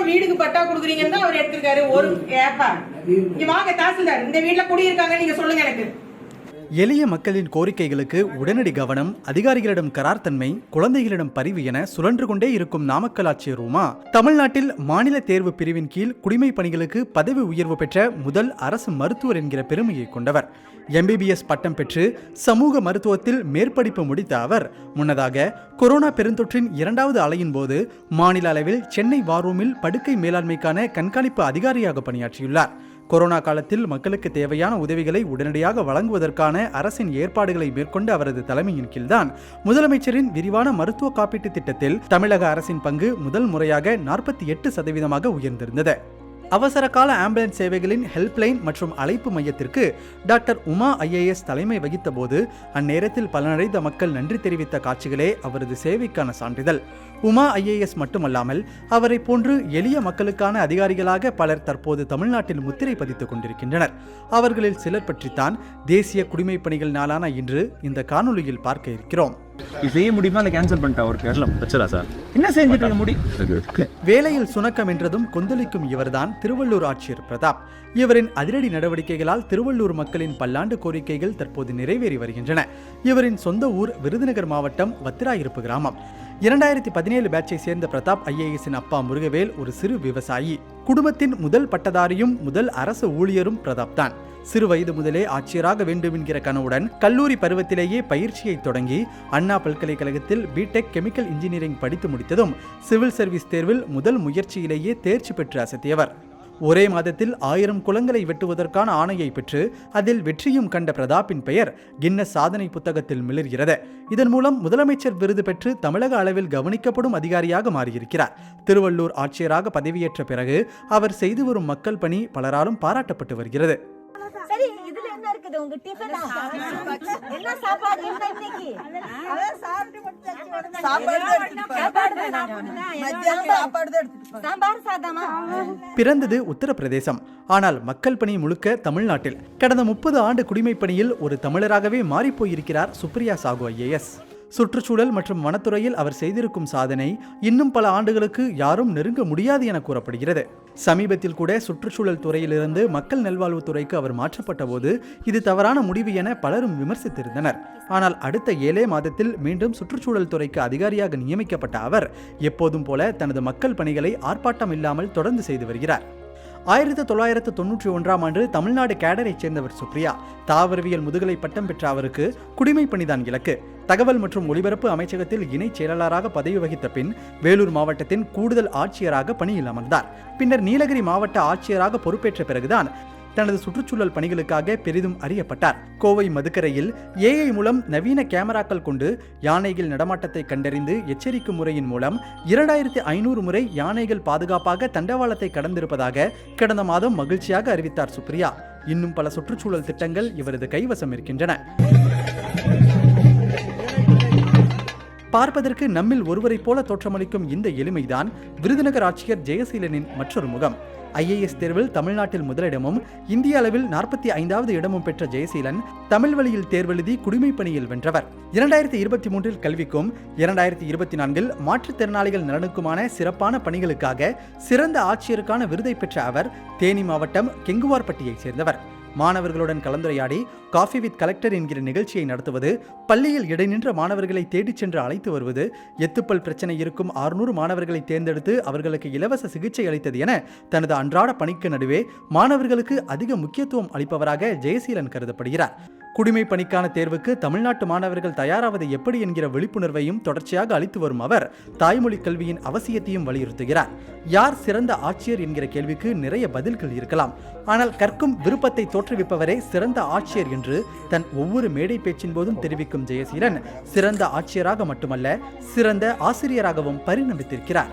வீடுக்கு பட்டா கொடுக்குறீங்கன்னு தான் அவர் எடுத்திருக்காரு. ஒரு ஏப்பா இங்க வாங்க தாசில்தார், இந்த வீட்டுல குடியிருக்காங்க நீங்க சொல்லுங்க எனக்கு. எளிய மக்களின் கோரிக்கைகளுக்கு உடனடி கவனம், அதிகாரிகளிடம் கரார்த்தன்மை, குழந்தைகளிடம் பரிவு என சுழன்று கொண்டே இருக்கும் நாமக்கல் ஆட்சியர் உமா தமிழ்நாட்டில் மாநில தேர்வு பிரிவின் கீழ் குடிமை பணிகளுக்கு பதவி உயர்வு பெற்ற முதல் அரசு மருத்துவர் என்கிற பெருமையை கொண்டவர். MBBS பட்டம் பெற்று சமூக மருத்துவத்தில் மேற்படிப்பு முடித்த அவர் முன்னதாக கொரோனா பெருந்தொற்றின் 2வது அலையின் போது மாநில அளவில் சென்னை வார்ரூமில் படுக்கை மேலாண்மைக்கான கண்காணிப்பு அதிகாரியாக பணியாற்றியுள்ளார். கொரோனா காலத்தில் மக்களுக்கு தேவையான உதவிகளை உடனடியாக வழங்குவதற்கான அரசின் ஏற்பாடுகளை மேற்கொண்ட அவரது தலைமையின் கீழ்தான் முதலமைச்சரின் விரிவான மருத்துவ காப்பீட்டு திட்டத்தில் தமிழக அரசின் பங்கு முதல் முறையாக 48% உயர்ந்திருந்தது. அவசர கால ஆம்புலன்ஸ் சேவைகளின் ஹெல்ப்லைன் மற்றும் அழைப்பு மையத்திற்கு டாக்டர் உமா IAS தலைமை வகித்த போது அந்நேரத்தில் பலனடைந்த மக்கள் நன்றி தெரிவித்த காட்சிகளே அவரது சேவைக்கான சான்றிதழ். உமா IAS மட்டுமல்லாமல் அவரை போன்று எளிய மக்களுக்கான அதிகாரிகளாக பலர் தற்போது தமிழ்நாட்டில் முத்திரை பதித்துக் கொண்டிருக்கின்றனர். அவர்களில் சிலர் பற்றித்தான் தேசிய குடிமைப் பணிகள் நாளான இன்று இந்த காணொலியில் பார்க்க இருக்கிறோம். செய்ய முடியுமா இல்லை கேன்சல் பண்ணிட்டா ஒரு சார் என்ன செஞ்சுட்டு முடியும். வேலையில் சுணக்கம் என்றதும் கொந்தளிக்கும் இவர்தான் திருவள்ளூர் ஆட்சியர் பிரதாப். இவரின் அதிரடி நடவடிக்கைகளால் திருவள்ளூர் மக்களின் பல்லாண்டு கோரிக்கைகள் தற்போது நிறைவேறி வருகின்றன. இவரின் சொந்த ஊர் விருதுநகர் மாவட்டம் வத்திராயிருப்பு கிராமம். 2017 பேட்சை சேர்ந்த பிரதாப் IASன் அப்பா முருகவேல் ஒரு சிறு விவசாயி. குடும்பத்தின் முதல் பட்டதாரியும் முதல் அரசு ஊழியரும் பிரதாப் தான். சிறு வயது முதலே ஆட்சியராக வேண்டும் என்கிற கனவுடன் கல்லூரி பருவத்திலேயே பயிற்சியை தொடங்கி அண்ணா பல்கலைக்கழகத்தில் BTech கெமிக்கல் இன்ஜினியரிங் படித்து முடித்ததும் சிவில் சர்வீஸ் தேர்வில் முதல் முயற்சியிலேயே தேர்ச்சி பெற்று அசத்தியவர். ஒரே மாதத்தில் 1000 குளங்களை வெட்டுவதற்கான ஆணையை பெற்று அதில் வெற்றியும் கண்ட பிரதாப்பின் பெயர் கின்னஸ் சாதனை புத்தகத்தில் மிளர்கிறது. இதன் மூலம் முதலமைச்சர் விருது பெற்று தமிழக அளவில் கவனிக்கப்படும் அதிகாரியாக மாறியிருக்கிறார். திருவள்ளூர் ஆட்சியராக பதவியேற்ற பிறகு அவர் செய்து வரும் மக்கள் பணி பலராலும் பாராட்டப்பட்டு வருகிறது. சரி, இதுல என்ன இருக்குது உங்க டிஃபனா? என்ன சாப்பாடு என்ன இன்னைக்கு? சாம்பார் சாதமா? பிறந்தது உத்தரப்பிரதேசம். ஆனால் மக்கள் பணி முழுக்க தமிழ்நாட்டில். கடந்த 30 ஆண்டு குடிமைப் பணியில் ஒரு தமிழராகவே மாறிப்போயிருக்கிறார் சுப்ரியா சாகு IAS. சுற்றுச்சூழல் மற்றும் வனத்துறையில் அவர் செய்திருக்கும் சாதனை இன்னும் பல ஆண்டுகளுக்கு யாரும் நெருங்க முடியாது என கூறப்படுகிறது. சமீபத்தில் கூட சுற்றுச்சூழல் துறையிலிருந்து மக்கள் நல்வாழ்வுத்துறைக்கு அவர் மாற்றப்பட்ட போது இது தவறான முடிவு என பலரும் விமர்சித்திருந்தனர். ஆனால் அடுத்த 7 மாதத்தில் மீண்டும் சுற்றுச்சூழல் துறைக்கு அதிகாரியாக நியமிக்கப்பட்ட அவர் எப்போதும் போல தனது மக்கள் பணிகளை ஆர்ப்பாட்டம் இல்லாமல் தொடர்ந்து செய்து வருகிறார். 1991ஆம் ஆண்டு தமிழ்நாடு கேடரைச் சேர்ந்தவர் சுப்ரியா. தாவரவியல் முதுகலை பட்டம் பெற்ற அவருக்கு குடிமைப் பணிதான் இலக்கு. தகவல் மற்றும் ஒலிபரப்பு அமைச்சகத்தில் இணைச் செயலாளராக பதவி வகித்த பின் வேலூர் மாவட்டத்தின் கூடுதல் ஆட்சியராக பணியில் அமர்ந்தார். பின்னர் நீலகிரி மாவட்ட ஆட்சியராக பொறுப்பேற்ற பிறகுதான் தனது சுற்றுச்சூழல் பணிகளுக்காக பெரிதும் அறியப்பட்டார். கோவை மதுக்கரையில் AI மூலம் நவீன கேமராக்கள் கொண்டு யானைகள் நடமாட்டத்தை கண்டறிந்து எச்சரிக்கும் முறையின் மூலம் 2500 முறை யானைகள் பாதுகாப்பாக தண்டவாளத்தை கடந்திருப்பதாக கடந்த மாதம் மகிழ்ச்சியாக அறிவித்தார் சுப்ரியா. இன்னும் பல சுற்றுச்சூழல் திட்டங்கள் இவரது கைவசம் இருக்கின்றன. பார்ப்பதற்கு நம்மில் ஒருவரை போல தோற்றமளிக்கும் இந்த எளிமைதான் விருதுநகர் ஆட்சியர் ஜெயசீலனின் மற்றொரு முகம். IAS தேர்வில் தமிழ்நாட்டில் முதலிடமும் இந்திய அளவில் 45வது இடமும் பெற்ற ஜெயசீலன் தமிழ் வழியில் தேர்வெழுதி குடிமைப் பணியில் வென்றவர். 2023 கல்விக்கும் 2024 மாற்றுத்திறனாளிகள் நலனுக்குமான சிறப்பான பணிகளுக்காக சிறந்த ஆட்சியருக்கான விருதை பெற்ற அவர் தேனி மாவட்டம் கெங்குவார்பட்டியைச் சேர்ந்தவர். மாணவர்களுடன் கலந்துரையாடி காஃபி வித் கலெக்டர் என்கிற நிகழ்ச்சியை நடத்துவது, பள்ளியில் இடைநின்ற மாணவர்களை தேடிச் சென்று அழைத்து வருவது, எத்துப்பல் பிரச்சனை இருக்கும் 600 மாணவர்களை தேர்ந்தெடுத்து அவர்களுக்கு இலவச சிகிச்சை அளித்தது என தனது அன்றாட பணிக்கு நடுவே மாணவர்களுக்கு அதிக முக்கியத்துவம் அளிப்பவராக ஜெயசீலன் கருதப்படுகிறார். குடிமை பணிக்கான தேர்வுக்கு தமிழ்நாட்டு மாணவர்கள் தயாராவது எப்படி என்கிற விழிப்புணர்வையும் தொடர்ச்சியாக அளித்து வரும் அவர் தாய்மொழி கல்வியின் அவசியத்தையும் வலியுறுத்துகிறார். யார் சிறந்த ஆட்சியர் என்கிற கேள்விக்கு நிறைய பதில்கள் இருக்கலாம். ஆனால் கற்கும் விருப்பத்தை தோற்றுவிப்பவரே சிறந்த ஆட்சியர் என்று தன் ஒவ்வொரு மேடை பேச்சின் போதும் தெரிவிக்கும் ஜெயசீலன் சிறந்த ஆட்சியராக மட்டுமல்ல சிறந்த ஆசிரியராகவும் பரிணமித்திருக்கிறார்.